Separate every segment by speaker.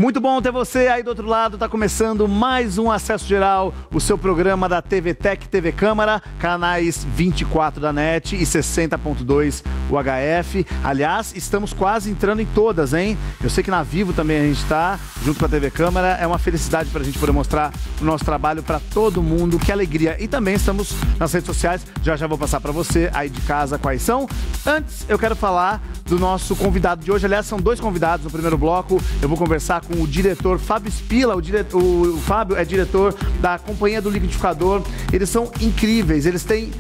Speaker 1: Muito bom ter você aí do outro lado. Tá começando mais um Acesso Geral, o seu programa da TV Tech, TV Câmara, canais 24 da NET e 60.2 UHF. Aliás, estamos quase entrando em todas, hein? Eu sei que na Vivo também a gente tá, junto com a TV Câmara. É uma felicidade pra gente poder mostrar o nosso trabalho pra todo mundo. Que alegria. E também estamos nas redes sociais. Já vou passar pra você aí de casa quais são. Antes, eu quero falar do nosso convidado de hoje. Aliás, são dois convidados no primeiro bloco. Eu vou conversar com o diretor Fábio Spilla. O Fábio é diretor da Companhia do Liquidificador. Eles são incríveis. Eles têm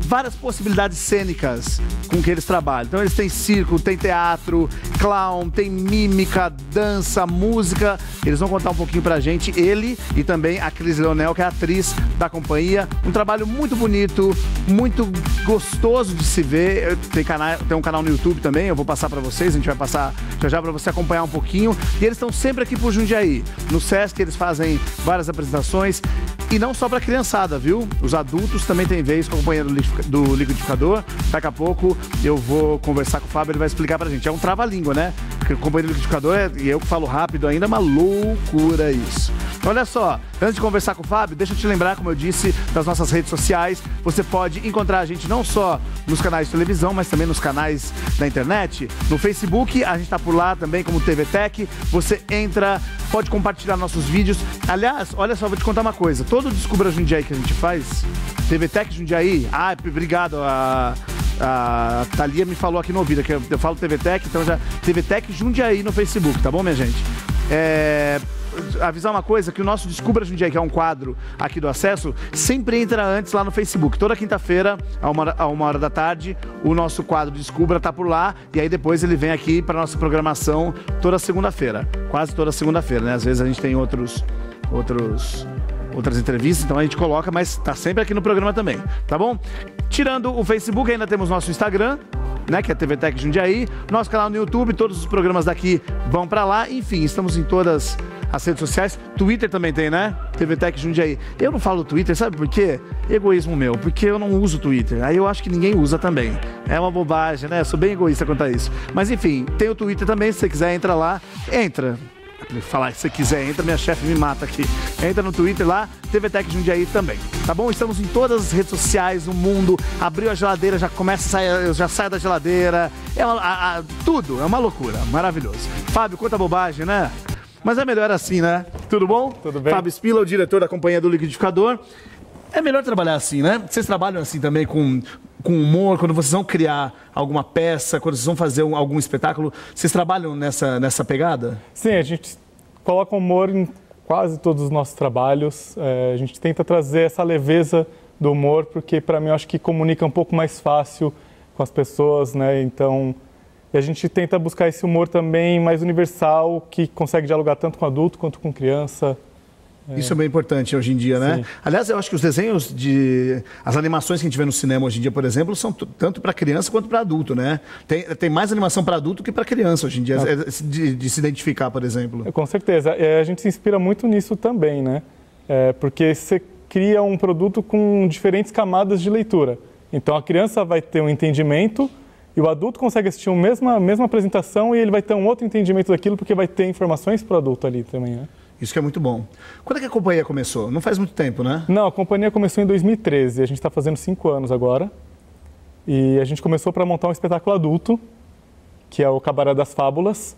Speaker 1: várias possibilidades cênicas com que eles trabalham. Então eles têm circo, tem teatro, clown, tem mímica, dança, música. Eles vão contar um pouquinho pra gente, ele e também a Cris Leonel, que é a atriz da companhia. Um trabalho muito bonito, muito gostoso de se ver. Tem um canal no YouTube também, eu vou passar pra vocês, a gente vai passar já pra você acompanhar um pouquinho. E eles estão sempre aqui por Jundiaí. No Sesc eles fazem várias apresentações. E não só pra criançada, viu? Os adultos também têm vez com a companhia do liquidificador. Daqui a pouco eu vou conversar com o Fábio, ele vai explicar pra gente. É um trava-língua, né? Porque a companhia do liquidificador, e eu que falo rápido ainda, é uma loucura isso. Olha só, antes de conversar com o Fábio, deixa eu te lembrar, como eu disse, das nossas redes sociais. Você pode encontrar a gente não só nos canais de televisão, mas também nos canais da internet. No Facebook, a gente tá por lá também como TV Tech. Você entra, pode compartilhar nossos vídeos. Aliás, olha só, vou te contar uma coisa. Todo Descubra Jundiaí que a gente faz, TV Tech Jundiaí, obrigado, a Thalia me falou aqui no ouvido, que eu falo TV Tech, então já TV Tech Jundiaí no Facebook, tá bom, minha gente? Avisar uma coisa, que o nosso Descubra Jundiaí, que é um quadro aqui do Acesso, sempre entra antes lá no Facebook. Toda quinta-feira, a uma hora da tarde, o nosso quadro Descubra tá por lá, e aí depois ele vem aqui para nossa programação toda segunda-feira, quase toda segunda-feira, né? Às vezes a gente tem outras entrevistas, então a gente coloca, mas tá sempre aqui no programa também, tá bom? Tirando o Facebook, ainda temos nosso Instagram, né, que é TV Tech Jundiaí, nosso canal no YouTube, todos os programas daqui vão pra lá, enfim, estamos em todas as redes sociais. Twitter também tem, né? TV Tech Jundiaí. Eu não falo Twitter, sabe por quê? Egoísmo meu, porque eu não uso Twitter, aí eu acho que ninguém usa também. É uma bobagem, né? Eu sou bem egoísta quanto a isso. Mas enfim, tem o Twitter também, se você quiser, entra lá, entra. Falar que se você quiser, entra, minha chefe me mata aqui. Entra no Twitter lá, TV Tech Jundiaí também, tá bom? Estamos em todas as redes sociais, no mundo. Abriu a geladeira, já começa a sair, já sai da geladeira. Tudo, é uma loucura, maravilhoso. Fábio, quanta bobagem, né? Mas é melhor assim, né? Tudo bom?
Speaker 2: Tudo bem.
Speaker 1: Fábio Spilla, o diretor da Companhia do Liquidificador. É melhor trabalhar assim, né? Vocês trabalham assim também com humor, quando vocês vão criar alguma peça, quando vocês vão fazer algum espetáculo, vocês trabalham nessa pegada?
Speaker 2: Sim, a gente coloca humor em quase todos os nossos trabalhos. A gente tenta trazer essa leveza do humor, porque para mim eu acho que comunica um pouco mais fácil com as pessoas, né? Então, a gente tenta buscar esse humor também mais universal, que consegue dialogar tanto com adulto quanto com criança.
Speaker 1: Isso é bem importante hoje em dia, né?
Speaker 2: Sim.
Speaker 1: Aliás, eu acho que os desenhos as animações que a gente vê no cinema hoje em dia, por exemplo, são tanto para criança quanto para adulto, né? Tem mais animação para adulto que para criança hoje em dia, de se identificar, por exemplo.
Speaker 2: Com certeza. A gente se inspira muito nisso também, né? Porque você cria um produto com diferentes camadas de leitura. Então, a criança vai ter um entendimento e o adulto consegue assistir a mesma apresentação e ele vai ter um outro entendimento daquilo, porque vai ter informações para o adulto ali também, né?
Speaker 1: Isso que é muito bom. Quando é que a companhia começou? Não faz muito tempo, né?
Speaker 2: Não, a companhia começou em 2013. A gente está fazendo 5 anos agora. E a gente começou para montar um espetáculo adulto, que é o Cabaré das Fábulas.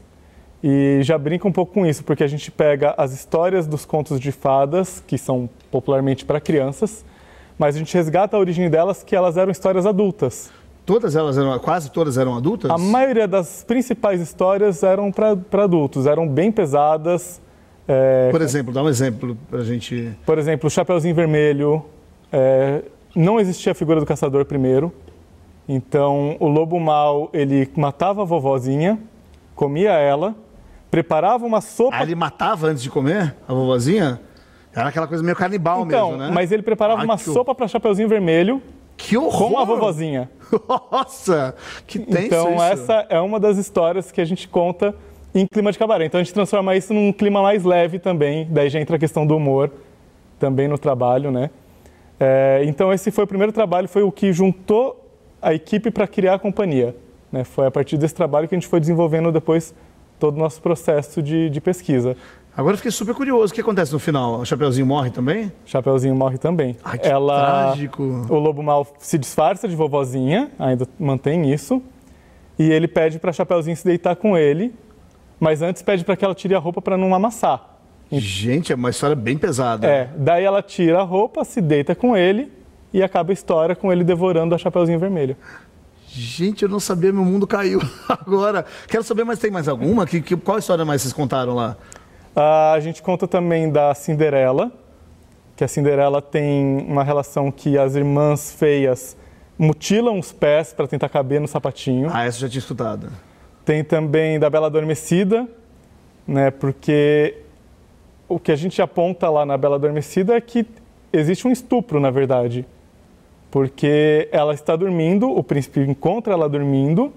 Speaker 2: E já brinca um pouco com isso, porque a gente pega as histórias dos contos de fadas, que são popularmente para crianças, mas a gente resgata a origem delas, que elas eram histórias adultas.
Speaker 1: Quase todas eram adultas?
Speaker 2: A maioria das principais histórias eram para adultos, eram bem pesadas.
Speaker 1: Por exemplo, dá um exemplo pra gente.
Speaker 2: Por exemplo, o Chapeuzinho Vermelho, não existia a figura do caçador primeiro, então o lobo mau, ele matava a vovozinha, comia ela, preparava uma sopa...
Speaker 1: Ah, ele matava antes de comer a vovozinha? Era aquela coisa meio canibal mesmo, né?
Speaker 2: Mas ele preparava uma sopa para Chapeuzinho Vermelho.
Speaker 1: Que horror!
Speaker 2: Com a vovozinha.
Speaker 1: Nossa, que tenso
Speaker 2: então,
Speaker 1: isso.
Speaker 2: Essa é uma das histórias que a gente conta em clima de cabaré. Então a gente transforma isso num clima mais leve também, daí já entra a questão do humor também no trabalho, né? Então esse foi o primeiro trabalho, foi o que juntou a equipe para criar a companhia, né? Foi a partir desse trabalho que a gente foi desenvolvendo depois todo o nosso processo de pesquisa.
Speaker 1: Agora eu fiquei super curioso. O que acontece no final? O Chapeuzinho morre também?
Speaker 2: Chapeuzinho morre também.
Speaker 1: Ai, que trágico.
Speaker 2: O lobo mau se disfarça de vovozinha, ainda mantém isso, e ele pede para Chapeuzinho se deitar com ele, mas antes pede para que ela tire a roupa para não amassar.
Speaker 1: Gente, é uma história bem pesada.
Speaker 2: Daí ela tira a roupa, se deita com ele e acaba a história com ele devorando a Chapeuzinho Vermelho.
Speaker 1: Gente, eu não sabia, meu mundo caiu agora. Quero saber, mas tem mais alguma? Qual história mais vocês contaram lá?
Speaker 2: A gente conta também da Cinderela, que a Cinderela tem uma relação que as irmãs feias mutilam os pés para tentar caber no sapatinho.
Speaker 1: Ah, essa eu já tinha escutado.
Speaker 2: Tem também da Bela Adormecida, né, porque o que a gente aponta lá na Bela Adormecida é que existe um estupro, na verdade. Porque ela está dormindo, o príncipe encontra ela dormindo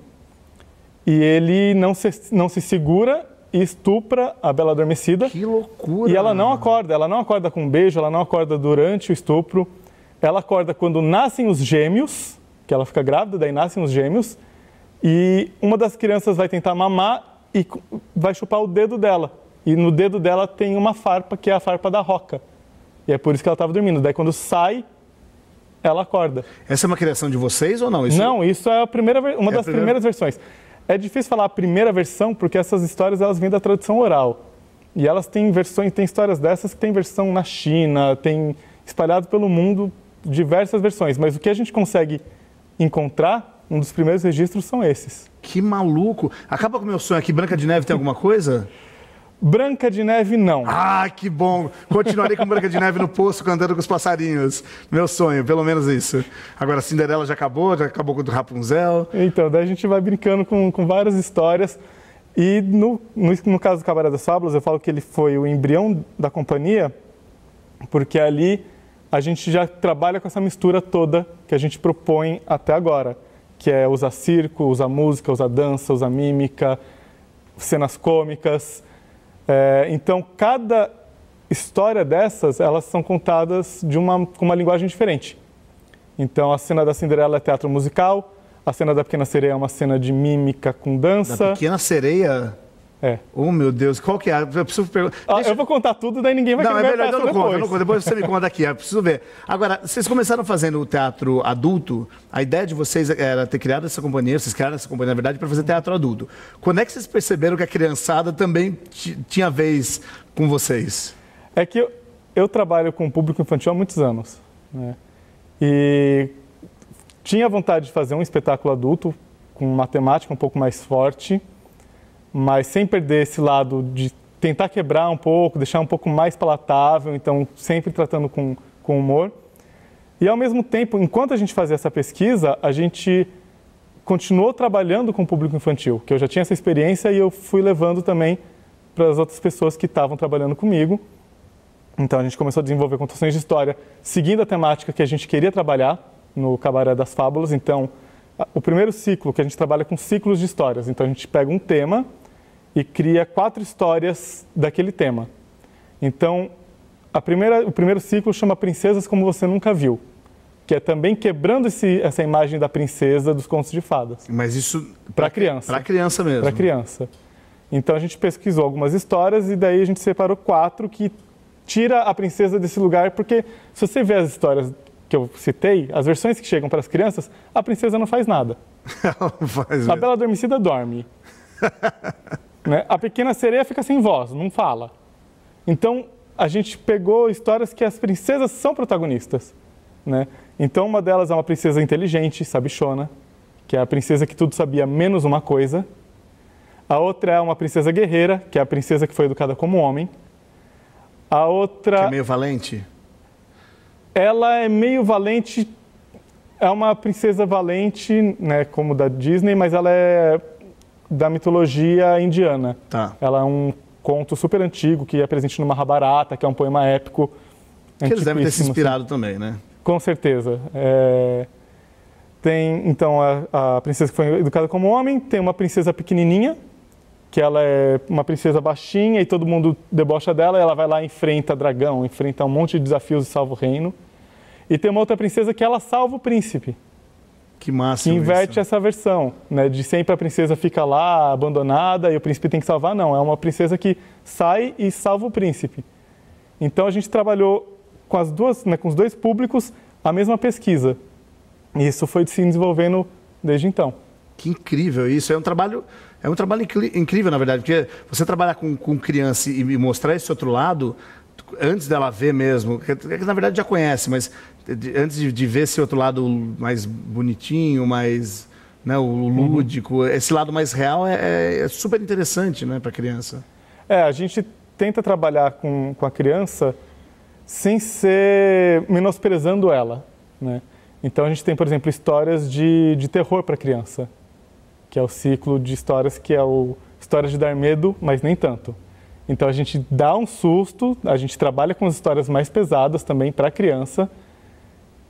Speaker 2: e ele não se segura e estupra a Bela Adormecida.
Speaker 1: Que loucura!
Speaker 2: E ela não acorda com um beijo, ela não acorda durante o estupro. Ela acorda quando nascem os gêmeos, que ela fica grávida, daí nascem os gêmeos, e uma das crianças vai tentar mamar e vai chupar o dedo dela. E no dedo dela tem uma farpa, que é a farpa da Roca. E é por isso que ela estava dormindo. Daí quando sai, ela acorda.
Speaker 1: Essa é uma criação de vocês ou não?
Speaker 2: Não, isso é uma das primeiras versões. É difícil falar a primeira versão, porque essas histórias elas vêm da tradição oral. E elas têm versões, tem histórias dessas que tem versão na China, tem espalhado pelo mundo diversas versões. Mas o que a gente consegue encontrar, um dos primeiros registros são esses.
Speaker 1: Que maluco! Acaba com o meu sonho aqui, Branca de Neve tem alguma coisa?
Speaker 2: Branca de Neve, não.
Speaker 1: Ah, que bom! Continuarei com Branca de Neve no poço, cantando com os passarinhos. Meu sonho, pelo menos isso. Agora, Cinderela já acabou com o do Rapunzel.
Speaker 2: Então, daí a gente vai brincando com várias histórias. E no caso do Cabaré das Fábulas, eu falo que ele foi o embrião da companhia, porque ali a gente já trabalha com essa mistura toda que a gente propõe até agora, que é usar circo, usar música, usar dança, usar mímica, cenas cômicas. Então, cada história dessas, elas são contadas com uma linguagem diferente. Então, a cena da Cinderela é teatro musical, a cena da Pequena Sereia é uma cena de mímica com dança.
Speaker 1: Da Pequena Sereia?
Speaker 2: É.
Speaker 1: Oh, meu Deus, qual que é? Eu preciso perguntar.
Speaker 2: Eu vou contar tudo, daí ninguém vai
Speaker 1: querer ver a peça depois. Não conta, depois você me conta aqui, eu preciso ver. Agora, vocês começaram fazendo o teatro adulto, a ideia de vocês era ter criado essa companhia, vocês criaram essa companhia, na verdade, para fazer teatro adulto. Quando é que vocês perceberam que a criançada também tinha vez com vocês?
Speaker 2: É que eu trabalho com o público infantil há muitos anos, né? E tinha vontade de fazer um espetáculo adulto, com uma temática um pouco mais forte, mas sem perder esse lado de tentar quebrar um pouco, deixar um pouco mais palatável, então sempre tratando com humor. E ao mesmo tempo, enquanto a gente fazia essa pesquisa, a gente continuou trabalhando com o público infantil, que eu já tinha essa experiência e eu fui levando também para as outras pessoas que estavam trabalhando comigo. Então a gente começou a desenvolver contações de história, seguindo a temática que a gente queria trabalhar no Cabaré das Fábulas. Então, o primeiro ciclo, que a gente trabalha com ciclos de histórias. Então a gente pega um tema e cria 4 histórias daquele tema. Então, o primeiro ciclo chama Princesas Como Você Nunca Viu, que é também quebrando essa imagem da princesa dos contos de fadas.
Speaker 1: Mas isso
Speaker 2: para criança.
Speaker 1: Para criança mesmo.
Speaker 2: Para criança. Então a gente pesquisou algumas histórias e daí a gente separou 4 que tira a princesa desse lugar, porque se você vê as histórias que eu citei, as versões que chegam para as crianças, a princesa não faz nada.
Speaker 1: Ela não faz mesmo.
Speaker 2: A Bela Adormecida dorme. Né? A Pequena Sereia fica sem voz, não fala. Então, a gente pegou histórias que as princesas são protagonistas, né? Então, uma delas é uma princesa inteligente, sabichona, que é a princesa que tudo sabia menos uma coisa. A outra é uma princesa guerreira, que é a princesa que foi educada como homem. A outra...
Speaker 1: Que é meio valente?
Speaker 2: Ela é meio valente, é uma princesa valente, né, como da Disney, mas ela é da mitologia indiana.
Speaker 1: Tá.
Speaker 2: Ela é um conto super antigo que é presente no Mahabharata, que é um poema épico.
Speaker 1: Que eles devem ter se inspirado também, né?
Speaker 2: Com certeza. Tem, então, a princesa que foi educada como homem, tem uma princesa pequenininha, que ela é uma princesa baixinha e todo mundo debocha dela, e ela vai lá e enfrenta dragão, enfrenta um monte de desafios e salva o reino. E tem uma outra princesa que ela salva o príncipe.
Speaker 1: Que massa.
Speaker 2: Que inverte
Speaker 1: isso.
Speaker 2: essa versão, né? De sempre a princesa fica lá, abandonada, e o príncipe tem que salvar. Não, é uma princesa que sai e salva o príncipe. Então a gente trabalhou com as duas, né, com os dois públicos a mesma pesquisa. E isso foi se desenvolvendo desde então.
Speaker 1: Que incrível isso. É um trabalho incrível, na verdade, porque você trabalhar com criança e mostrar esse outro lado, antes dela ver mesmo, que na verdade já conhece, mas antes de ver esse outro lado mais bonitinho, mais, né, o lúdico, esse lado mais real é super interessante, né, para a criança.
Speaker 2: A gente tenta trabalhar com a criança sem ser menosprezando ela, né? Então a gente tem, por exemplo, histórias de terror para criança, que é o ciclo de histórias que é histórias de dar medo, mas nem tanto. Então a gente dá um susto, a gente trabalha com as histórias mais pesadas também para a criança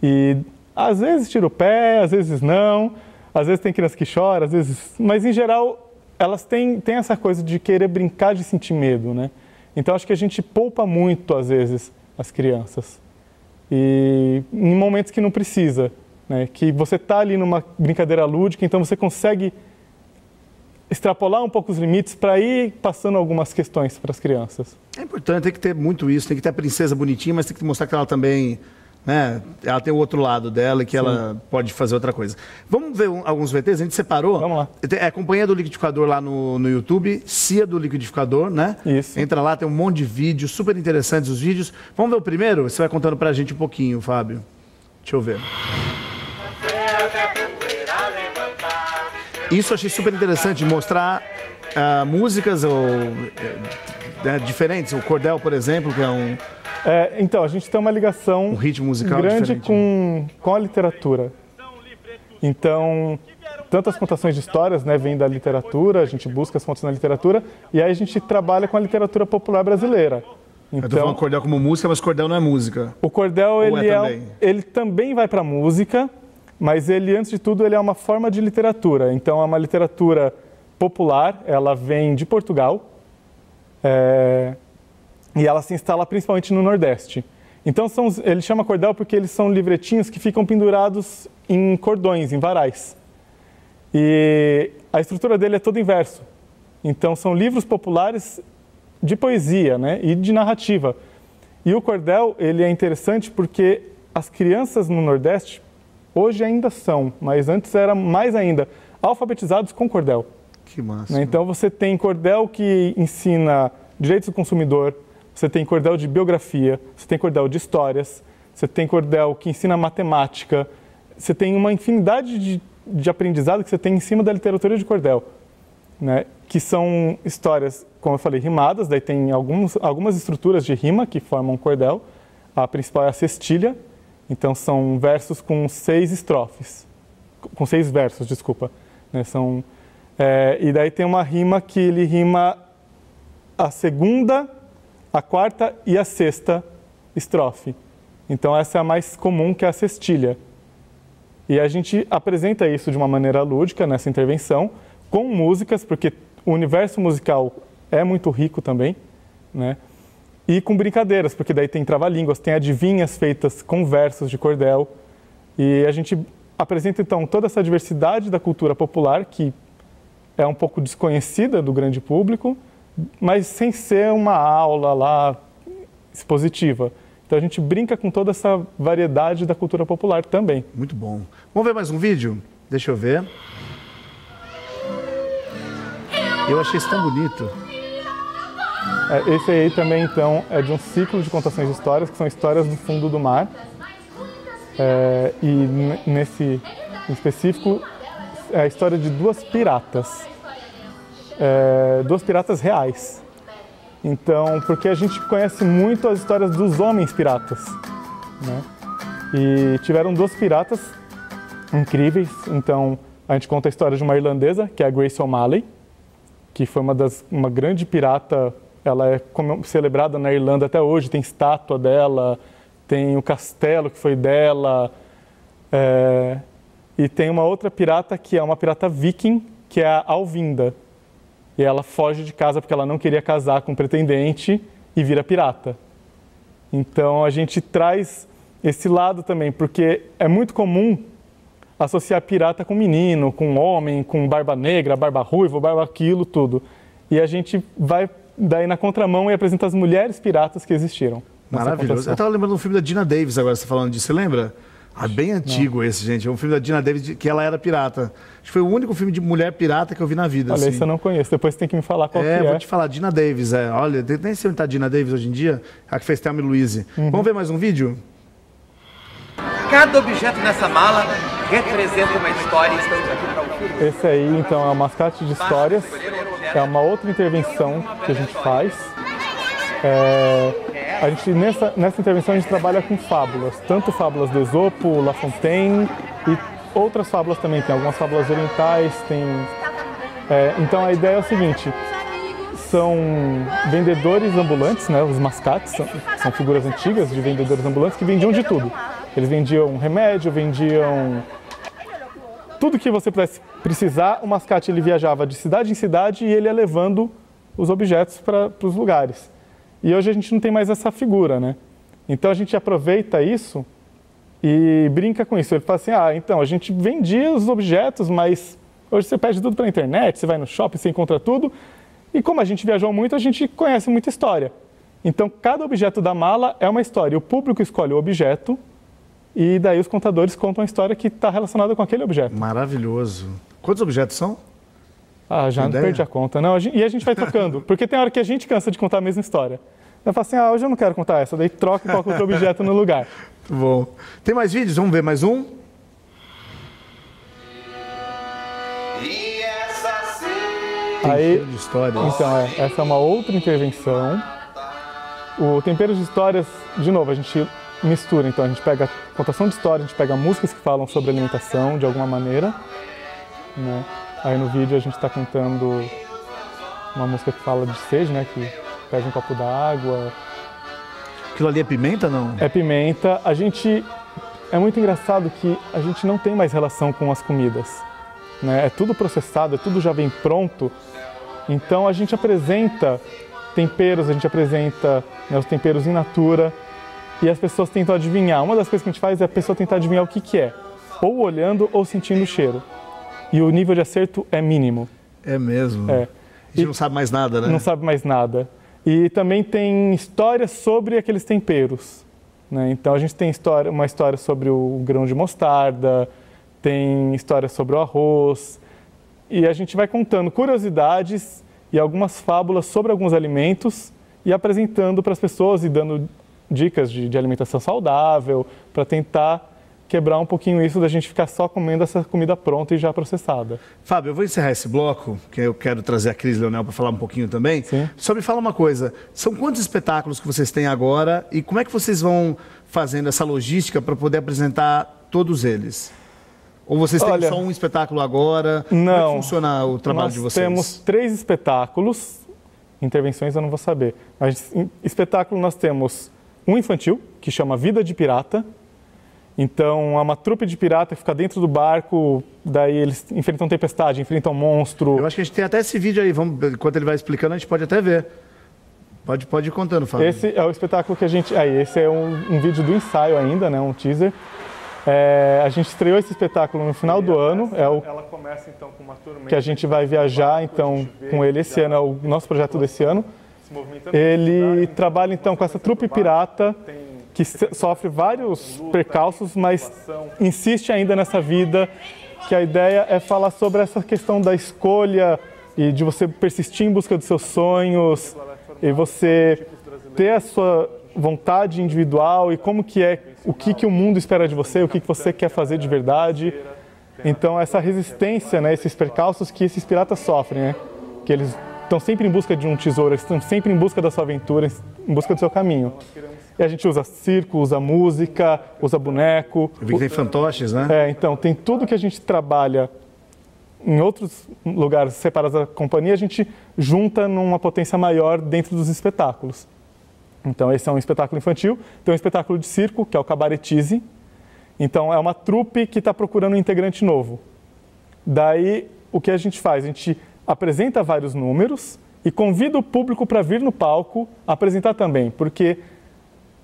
Speaker 2: e às vezes tira o pé, às vezes não, às vezes tem criança que chora, às vezes, mas em geral elas têm essa coisa de querer brincar, de sentir medo, né? Então acho que a gente poupa muito às vezes as crianças e em momentos que não precisa, né? Que você está ali numa brincadeira lúdica, então você consegue extrapolar um pouco os limites para ir passando algumas questões para as crianças. É
Speaker 1: importante, tem que ter muito isso, tem que ter a princesa bonitinha, mas tem que mostrar que ela também, né, ela tem o outro lado dela e que ela pode fazer outra coisa. Vamos ver alguns VTs, a gente separou.
Speaker 2: Vamos lá.
Speaker 1: É Companhia do Liquidificador lá no YouTube, Cia do Liquidificador, né?
Speaker 2: Isso.
Speaker 1: Entra lá, tem um monte de vídeos, super interessantes os vídeos. Vamos ver o primeiro? Você vai contando pra gente um pouquinho, Fábio. Deixa eu ver. Isso eu achei super interessante, mostrar músicas diferentes. O cordel, por exemplo, que é um...
Speaker 2: então, a gente tem uma ligação
Speaker 1: ritmo musical
Speaker 2: grande com a literatura. Então, tantas contações de histórias, né, vêm da literatura, a gente busca as fontes na literatura, e aí a gente trabalha com a literatura popular brasileira.
Speaker 1: Então, eu estou falando cordel como música, mas cordel não é música.
Speaker 2: O cordel, ele também vai para a música, mas ele, antes de tudo, ele é uma forma de literatura. Então, é uma literatura popular, ela vem de Portugal, e ela se instala principalmente no Nordeste. Então, ele chama cordel porque eles são livretinhos que ficam pendurados em cordões, em varais. E a estrutura dele é toda em verso. Então, são livros populares de poesia, né, e de narrativa. E o cordel, ele é interessante porque as crianças no Nordeste, hoje ainda são, mas antes era mais ainda, alfabetizados com cordel.
Speaker 1: Que massa.
Speaker 2: Né? Então você tem cordel que ensina direitos do consumidor, você tem cordel de biografia, você tem cordel de histórias, você tem cordel que ensina matemática, você tem uma infinidade de aprendizado que você tem em cima da literatura de cordel, né? Que são histórias, como eu falei, rimadas, daí tem algumas estruturas de rima que formam cordel. A principal é a cestilha. Então, são versos com 6 estrofes. Com 6 versos, desculpa. Né? E daí tem uma rima que ele rima a segunda, a quarta e a sexta estrofe. Então, essa é a mais comum, que é a cestilha. E a gente apresenta isso de uma maneira lúdica nessa intervenção, com músicas, porque o universo musical é muito rico também, né? E com brincadeiras, porque daí tem trava-línguas, tem adivinhas feitas com versos de cordel. E a gente apresenta, então, toda essa diversidade da cultura popular, que é um pouco desconhecida do grande público, mas sem ser uma aula lá expositiva. Então a gente brinca com toda essa variedade da cultura popular também.
Speaker 1: Muito bom. Vamos ver mais um vídeo? Deixa eu ver. Eu achei isso tão bonito.
Speaker 2: Esse aí também, então, é de um ciclo de contações de histórias, que são histórias do fundo do mar. E nesse em específico, é a história de 2 piratas. 2 piratas reais. Então, porque a gente conhece muito as histórias dos homens piratas, né? E tiveram 2 piratas incríveis. Então, a gente conta a história de uma irlandesa, que é a Grace O'Malley, que foi uma grande pirata. Ela é celebrada na Irlanda até hoje, tem estátua dela, tem o castelo que foi dela. E tem uma outra pirata que é uma pirata viking, que é a Alvinda. E ela foge de casa porque ela não queria casar com um pretendente e vira pirata. Então a gente traz esse lado também, porque é muito comum associar pirata com menino, com homem, com barba negra, barba ruiva, barba aquilo, tudo. E a gente vai daí na contramão e apresenta as mulheres piratas que existiram.
Speaker 1: Maravilhoso. Eu estava lembrando de um filme da Dina Davis agora, você falando disso, você lembra? Ah, bem antigo esse, gente. É um filme da Dina Davis que ela era pirata. Acho que foi o único filme de mulher pirata que eu vi na vida.
Speaker 2: Olha,
Speaker 1: assim.
Speaker 2: esse eu não conheço. Depois você tem que me falar qual que é.
Speaker 1: Vou te falar. Dina Davis, Olha, nem sei onde tá a Dina Davis hoje em dia. A que fez Thelma e Louise. Vamos ver mais um vídeo?
Speaker 3: Cada objeto nessa mala representa uma história.
Speaker 2: Esse aí, então, é o Mascate de Histórias. É uma outra intervenção que a gente faz. Nessa intervenção a gente trabalha com fábulas, tanto fábulas do Esopo, La Fontaine e outras fábulas também, tem algumas fábulas orientais, então a ideia é o seguinte, são vendedores ambulantes, né, os mascates, são figuras antigas de vendedores ambulantes que vendiam de tudo. Eles vendiam remédio, vendiam tudo que você pudesse precisar, o mascate ele viajava de cidade em cidade e ele ia levando os objetos para os lugares. E hoje a gente não tem mais essa figura, né? Então a gente aproveita isso e brinca com isso. Ele fala assim, então a gente vendia os objetos, mas hoje você pede tudo pela internet, você vai no shopping, você encontra tudo. E como a gente viajou muito, a gente conhece muita história. Então cada objeto da mala é uma história. O público escolhe o objeto e daí os contadores contam a história que está relacionada com aquele objeto.
Speaker 1: Maravilhoso. Quantos objetos são?
Speaker 2: Já perdi a conta. Não, e a gente vai tocando, porque tem hora que a gente cansa de contar a mesma história. Eu falo assim, hoje eu não quero contar essa, daí troca e coloca outro objeto no lugar.
Speaker 1: Muito bom. Tem mais vídeos? Vamos ver mais um?
Speaker 2: Aí,
Speaker 1: de histórias.
Speaker 2: Então, essa é uma outra intervenção. O Tempero de Histórias, de novo, a gente mistura. Então, a gente pega contação de história, a gente pega músicas que falam sobre alimentação, de alguma maneira, né? Aí no vídeo a gente está cantando uma música que fala de sede, né? Que pede um copo d'água.
Speaker 1: Aquilo ali é pimenta, não?
Speaker 2: É pimenta. É muito engraçado que a gente não tem mais relação com as comidas, né? É tudo processado, é tudo já vem pronto. Então a gente apresenta temperos, a gente apresenta, né, os temperos in natura e as pessoas tentam adivinhar. Uma das coisas que a gente faz é a pessoa tentar adivinhar o que é, ou olhando ou sentindo o cheiro. E o nível de acerto é mínimo.
Speaker 1: É mesmo? A gente não sabe mais nada, né?
Speaker 2: Não sabe mais nada. E também tem histórias sobre aqueles temperos, né? Então a gente tem uma história sobre o grão de mostarda, tem história sobre o arroz, e a gente vai contando curiosidades e algumas fábulas sobre alguns alimentos e apresentando para as pessoas e dando dicas de alimentação saudável, para tentar quebrar um pouquinho isso da gente ficar só comendo essa comida pronta e já processada.
Speaker 1: Fábio, eu vou encerrar esse bloco, que eu quero trazer a Cris Leonel para falar um pouquinho também.
Speaker 2: Sim.
Speaker 1: Só me fala uma coisa, são quantos espetáculos que vocês têm agora e como é que vocês vão fazendo essa logística para poder apresentar todos eles? Ou vocês têm só um espetáculo agora?
Speaker 2: Não.
Speaker 1: Como é que funciona o trabalho de vocês?
Speaker 2: Nós temos 3 espetáculos, intervenções eu não vou saber, mas espetáculo nós temos um infantil, que chama Vida de Pirata. Então, é uma trupe de pirata que fica dentro do barco, daí eles enfrentam tempestade, enfrentam monstro.
Speaker 1: Eu acho que a gente tem até esse vídeo aí, enquanto ele vai explicando, a gente pode até ver. Pode ir contando, Fábio.
Speaker 2: Esse é o espetáculo que a gente... esse é um vídeo do ensaio ainda, né, um teaser. A gente estreou esse espetáculo no final do ano. Ela começa, então, com uma turma que a gente vai viajar, então, com ele esse ano, é o nosso projeto desse ano. Ele trabalha, então, com essa trupe pirata, que sofre vários percalços, mas insiste ainda nessa vida, que a ideia é falar sobre essa questão da escolha e de você persistir em busca dos seus sonhos e você ter a sua vontade individual e como que é, o que o mundo espera de você, o que você quer fazer de verdade. Então essa resistência, né, esses percalços que esses piratas sofrem, né, que eles estão sempre em busca de um tesouro, eles estão sempre em busca da sua aventura, em busca do seu caminho. E a gente usa circo, usa música, usa boneco.
Speaker 1: Eu vi que tem fantoches, né?
Speaker 2: Então, tem tudo que a gente trabalha em outros lugares separados da companhia, a gente junta numa potência maior dentro dos espetáculos. Então, esse é um espetáculo infantil. Tem um espetáculo de circo, que é o Cabaretize. Então, é uma trupe que está procurando um integrante novo. Daí, o que a gente faz? A gente apresenta vários números e convida o público para vir no palco apresentar também, porque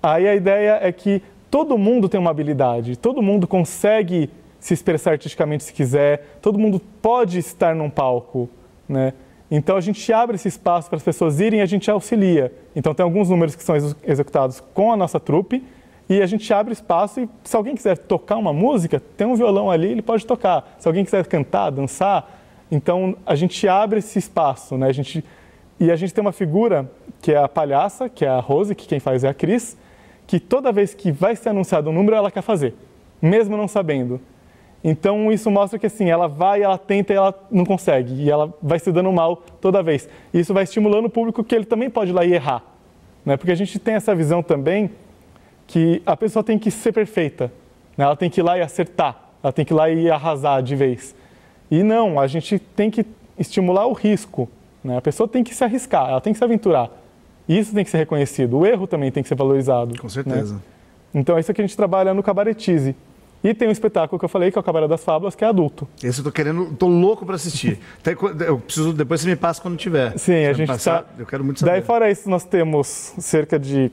Speaker 2: aí a ideia é que todo mundo tem uma habilidade, todo mundo consegue se expressar artisticamente se quiser, todo mundo pode estar num palco, né? Então a gente abre esse espaço para as pessoas irem e a gente auxilia. Então tem alguns números que são executados com a nossa trupe e a gente abre espaço e se alguém quiser tocar uma música, tem um violão ali, ele pode tocar. Se alguém quiser cantar, dançar, então a gente abre esse espaço, né? E a gente tem uma figura que é a palhaça, que é a Rose, que quem faz é a Cris, que toda vez que vai ser anunciado um número, ela quer fazer, mesmo não sabendo. Então isso mostra que assim, ela vai, ela tenta e ela não consegue. E ela vai se dando mal toda vez. E isso vai estimulando o público que ele também pode ir lá e errar, né? Porque a gente tem essa visão também que a pessoa tem que ser perfeita, né? Ela tem que ir lá e acertar, ela tem que ir lá e arrasar de vez. E não, a gente tem que estimular o risco, né? A pessoa tem que se arriscar, ela tem que se aventurar. E isso tem que ser reconhecido. O erro também tem que ser valorizado. Com certeza. Né? Então é isso que a gente trabalha no Cabaretize. E tem um espetáculo que eu falei, que é o Cabaré das Fábulas, que é adulto.
Speaker 1: Esse eu tô louco para assistir. Eu preciso, depois você me passa quando tiver.
Speaker 2: Sim, a gente
Speaker 1: eu quero muito saber.
Speaker 2: Daí fora isso, nós temos cerca de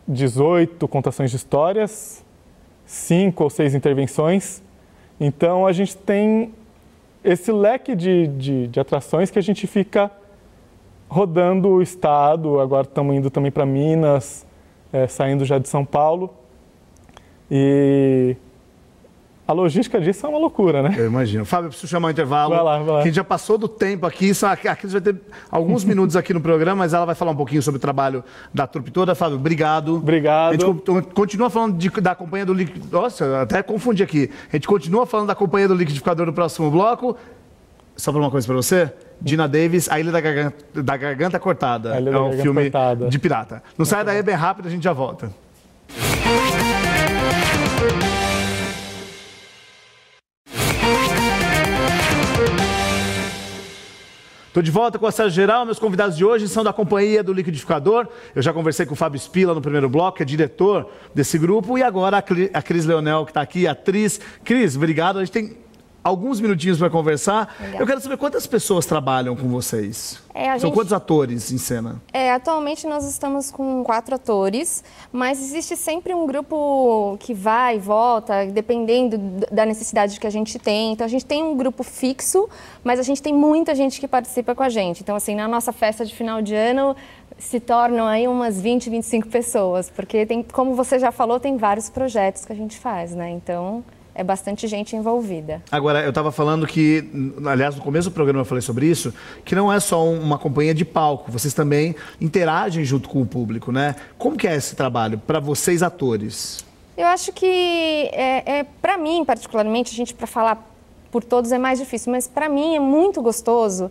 Speaker 2: 18 contações de histórias, 5 ou 6 intervenções. Então a gente tem esse leque de atrações que a gente fica rodando o estado. Agora estamos indo também para Minas, saindo já de São Paulo. E a logística disso é uma loucura, né?
Speaker 1: Eu imagino. Fábio, eu preciso chamar um intervalo.
Speaker 2: Vai lá.
Speaker 1: Que a gente já passou do tempo aqui. A Cris vai ter alguns minutos aqui no programa, mas ela vai falar um pouquinho sobre o trabalho da trupe toda. Fábio, obrigado.
Speaker 2: Obrigado.
Speaker 1: A gente continua falando da companhia do liquidificador. Nossa, até confundi aqui. A gente continua falando da companhia do liquidificador no próximo bloco. Só para uma coisa para você. Dina Davis, A Ilha da Garganta Cortada. É um filme de pirata. Não sai daí, é bem rápido, a gente já volta. Estou de volta com a Acesso Geral. Meus convidados de hoje são da companhia do liquidificador. Eu já conversei com o Fábio Spila no primeiro bloco, que é diretor desse grupo. E agora a Cris Leonel, que está aqui, atriz. Cris, obrigado. A gente tem alguns minutinhos para conversar. Legal. Eu quero saber quantas pessoas trabalham com vocês. São quantos atores em cena?
Speaker 4: Atualmente nós estamos com 4 atores, mas existe sempre um grupo que vai e volta, dependendo da necessidade que a gente tem. Então a gente tem um grupo fixo, mas a gente tem muita gente que participa com a gente. Então assim, na nossa festa de final de ano se tornam aí umas 20, 25 pessoas, porque tem, como você já falou, tem vários projetos que a gente faz, né? Então é bastante gente envolvida. Agora,
Speaker 1: eu estava falando que, aliás, no começo do programa eu falei sobre isso, que não é só uma companhia de palco, vocês também interagem junto com o público, né? Como que é esse trabalho para vocês, atores?
Speaker 4: Eu acho que, para mim, particularmente, para falar por todos é mais difícil, mas para mim é muito gostoso,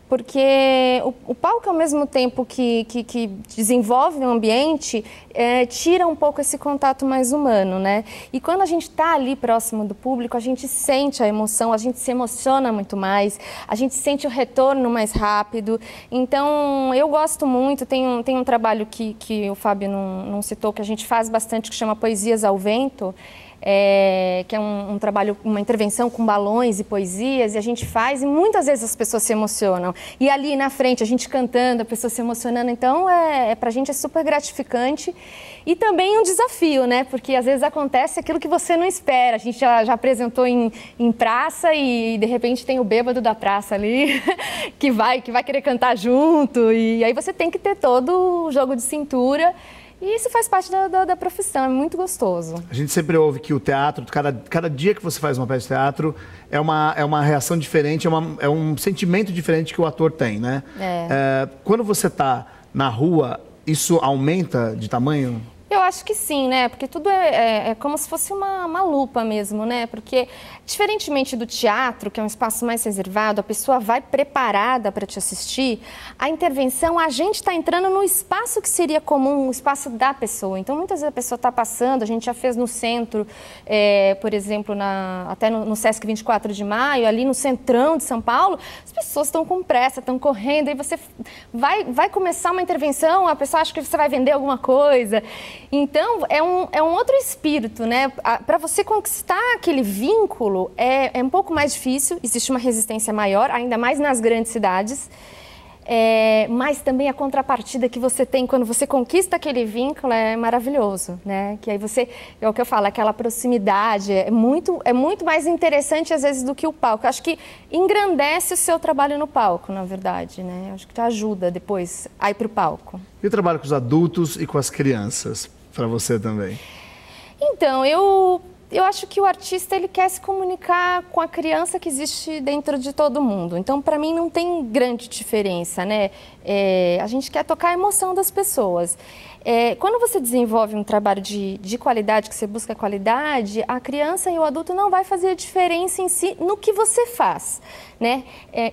Speaker 4: porque o palco, ao mesmo tempo que desenvolve o ambiente, tira um pouco esse contato mais humano, né? E quando a gente está ali próximo do público, a gente sente a emoção, a gente se emociona muito mais, a gente sente o retorno mais rápido. Então, eu gosto muito, tem um trabalho que o Fábio não citou, que a gente faz bastante, que chama Poesias ao Vento, que é um trabalho, uma intervenção com balões e poesias, e a gente faz, e muitas vezes as pessoas se emocionam. E ali na frente, a gente cantando, a pessoa se emocionando, então pra gente é super gratificante e também um desafio, né? Porque às vezes acontece aquilo que você não espera. A gente já apresentou em praça e de repente tem o bêbado da praça ali que vai querer cantar junto, e aí você tem que ter todo o jogo de cintura. E isso faz parte da profissão, é muito gostoso. A gente sempre ouve que o teatro, cada dia que você faz uma peça de teatro, é uma reação diferente, é um sentimento diferente que o ator tem, né? Quando você está na rua, isso aumenta de tamanho? Eu acho que sim, né? Porque tudo é como se fosse uma lupa mesmo, né? Porque, diferentemente do teatro, que é um espaço mais reservado, a pessoa vai preparada para te assistir, a intervenção, a gente está entrando no espaço que seria comum, o espaço da pessoa. Então, muitas vezes a pessoa está passando, a gente já fez no centro, por exemplo, até no Sesc 24 de Maio, ali no centrão de São Paulo, as pessoas estão com pressa, estão correndo, aí você vai começar uma intervenção, a pessoa acha que você vai vender alguma coisa. Então, é um outro espírito, né? Para você conquistar aquele vínculo é um pouco mais difícil, existe uma resistência maior, ainda mais nas grandes cidades. mas também a contrapartida que você tem quando você conquista aquele vínculo é maravilhoso, né? Que aí você, é o que eu falo, aquela proximidade é muito mais interessante às vezes do que o palco. Eu acho que engrandece o seu trabalho no palco, na verdade, né? Eu acho que te ajuda depois a ir para o palco.
Speaker 1: E o trabalho com os adultos e com as crianças, para você também?
Speaker 4: Então, eu acho que o artista ele quer se comunicar com a criança que existe dentro de todo mundo. Então, para mim, não tem grande diferença, né? A gente quer tocar a emoção das pessoas. Quando você desenvolve um trabalho de qualidade, que você busca qualidade, a criança e o adulto não vai fazer a diferença em si no que você faz, né?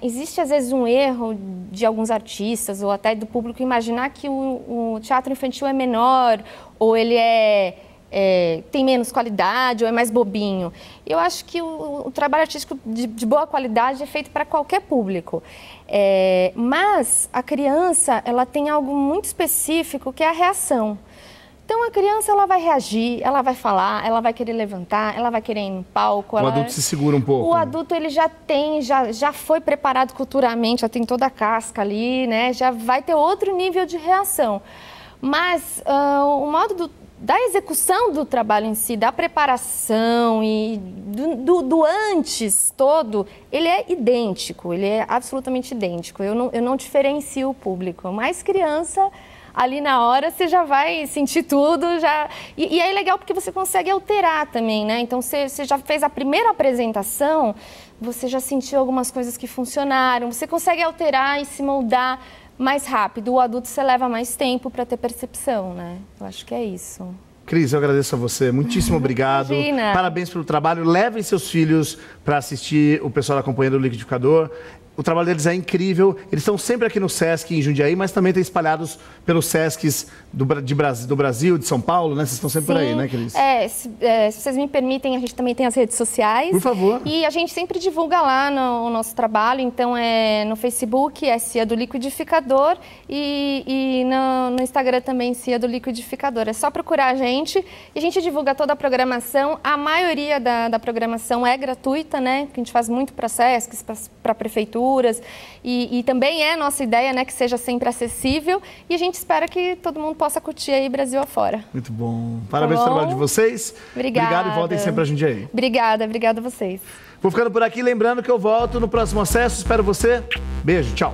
Speaker 4: Existe, às vezes, um erro de alguns artistas ou até do público imaginar que o teatro infantil é menor ou ele tem menos qualidade ou é mais bobinho. Eu acho que o trabalho artístico de boa qualidade é feito para qualquer público. Mas a criança, ela tem algo muito específico que é a reação. Então a criança, ela vai reagir, ela vai falar, ela vai querer levantar, ela vai querer ir no palco.
Speaker 1: O adulto se segura um pouco.
Speaker 4: O adulto, ele já foi preparado culturalmente, já tem toda a casca ali, né? Já vai ter outro nível de reação. Mas o modo da execução do trabalho em si, da preparação e do antes todo, ele é idêntico, ele é absolutamente idêntico. Eu não diferencio o público, mas criança, ali na hora você já vai sentir tudo, e é legal porque você consegue alterar também, né? Então você já fez a primeira apresentação, você já sentiu algumas coisas que funcionaram, você consegue alterar e se moldar mais rápido. O adulto você leva mais tempo para ter percepção, né? Eu acho que é isso.
Speaker 1: Cris, eu agradeço a você. Muitíssimo obrigado.
Speaker 4: Imagina.
Speaker 1: Parabéns pelo trabalho. Levem seus filhos para assistir o pessoal da Companhia do Liquidificador. O trabalho deles é incrível. Eles estão sempre aqui no Sesc, em Jundiaí, mas também estão espalhados pelos Sescs do Brasil, de São Paulo, né? Vocês estão sempre por aí, né, Cris?
Speaker 4: Se vocês me permitem, a gente também tem as redes sociais.
Speaker 1: Por favor.
Speaker 4: E a gente sempre divulga lá o nosso trabalho. Então, no Facebook, é Cia do Liquidificador. E no Instagram também, Cia do Liquidificador. É só procurar a gente. E a gente divulga toda a programação. A maioria da programação é gratuita, né? Que a gente faz muito para Sescs, para prefeituras. E também é nossa ideia, né, que seja sempre acessível, e a gente espera que todo mundo possa curtir aí Brasil afora.
Speaker 1: Muito bom. Parabéns pelo trabalho de vocês.
Speaker 4: Obrigada.
Speaker 1: Obrigado e voltem sempre a Jundiaí.
Speaker 4: Obrigada a vocês.
Speaker 1: Vou ficando por aqui, lembrando que eu volto no próximo acesso. Espero você. Beijo, tchau.